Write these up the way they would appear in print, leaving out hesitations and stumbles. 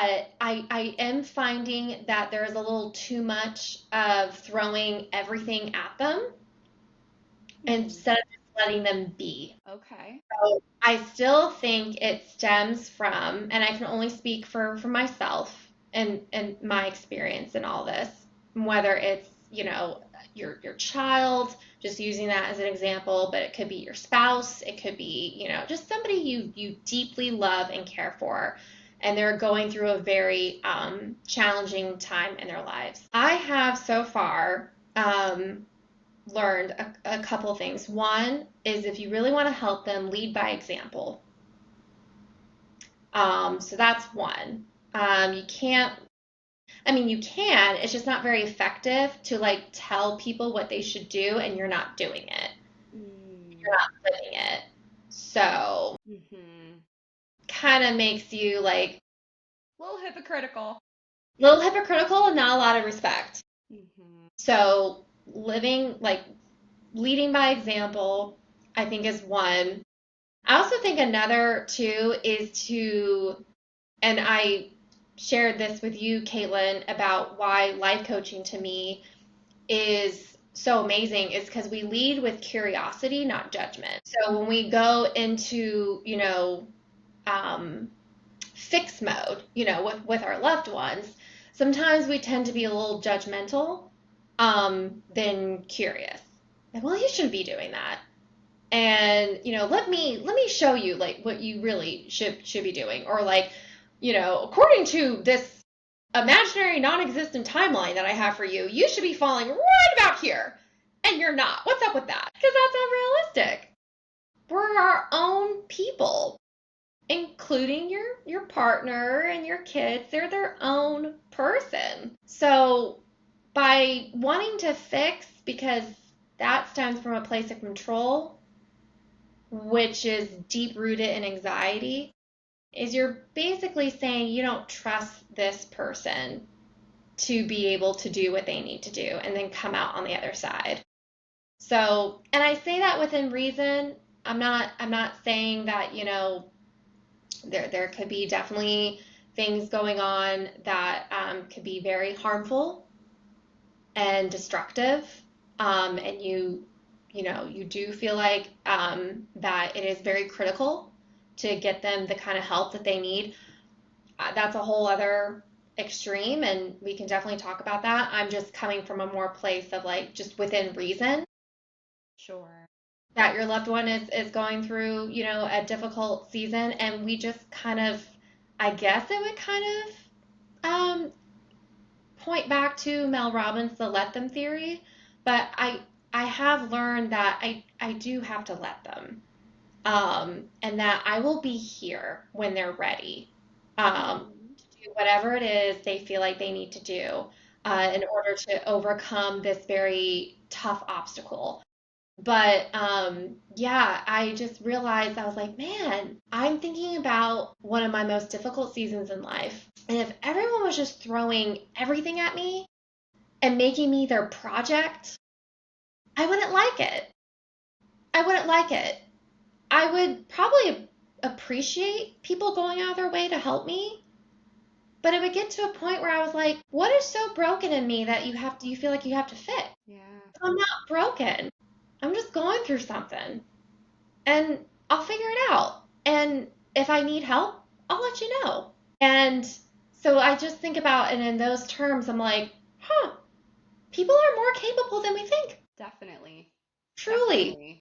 But I am finding that there's a little too much of throwing everything at them Hmm. instead of just letting them be. Okay. So I still think it stems from, and I can only speak for myself and my experience in all this, whether it's, your child, just using that as an example, but it could be your spouse, it could be, just somebody you deeply love and care for, and they're going through a very challenging time in their lives. I have so far learned a couple of things. One is if you really want to help them, lead by example. So that's one. You can't, I mean, you can, it's just not very effective to like tell people what they should do and you're not doing it. Mm. You're not living it. So Hmm. kind of makes you like A little hypocritical. a little hypocritical and not a lot of respect. Hmm. So living, like leading by example, I think is one. I also think another too is to, and I shared this with you, Caitlin, about why life coaching to me is so amazing is because we lead with curiosity, not judgment. So when we go into, um, fix mode, with our loved ones, sometimes we tend to be a little judgmental, than curious. Like, well, you shouldn't be doing that. And let me show you like what you really should be doing, or like, according to this imaginary non-existent timeline that I have for you, you should be falling right about here, and you're not. What's up with that? Because that's unrealistic. We're our own people, including your partner and your kids. They're their own person. So by wanting to fix, because that stems from a place of control, which is deep rooted in anxiety, is you're basically saying you don't trust this person to be able to do what they need to do and then come out on the other side. So, and I say that within reason. I'm not saying that, there could be definitely things going on that could be very harmful and destructive. And you do feel like that it is very critical to get them the kind of help that they need. That's a whole other extreme, and we can definitely talk about that. I'm just coming from a more place of like just within reason Sure. that your loved one is going through, a difficult season, and we just kind of, I guess it would kind of point back to Mel Robbins' the let them theory, but I have learned that I do have to let them. And that I will be here when they're ready, Hmm. to do whatever it is they feel like they need to do, in order to overcome this very tough obstacle. But yeah, I just realized I was like, man, I'm thinking about one of my most difficult seasons in life. And if everyone was just throwing everything at me and making me their project, I wouldn't like it. I wouldn't like it. I would probably appreciate people going out of their way to help me, but it would get to a point where I was like, what is so broken in me that you feel like you have to fix? Yeah. I'm not broken. I'm just going through something, and I'll figure it out. And if I need help, I'll let you know. And so I just think about, and in those terms, I'm like, huh, people are more capable than we think, Definitely. truly. Definitely.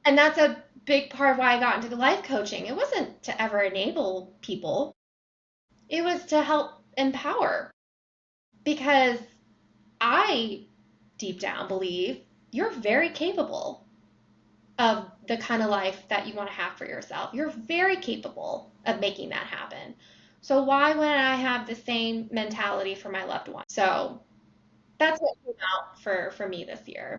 And that's a big part of why I got into the life coaching. It wasn't to ever enable people, it was to help empower, because I deep down believe you're very capable of the kind of life that you want to have for yourself. You're very capable of making that happen. So why wouldn't I have the same mentality for my loved one? So that's what came out for me this year.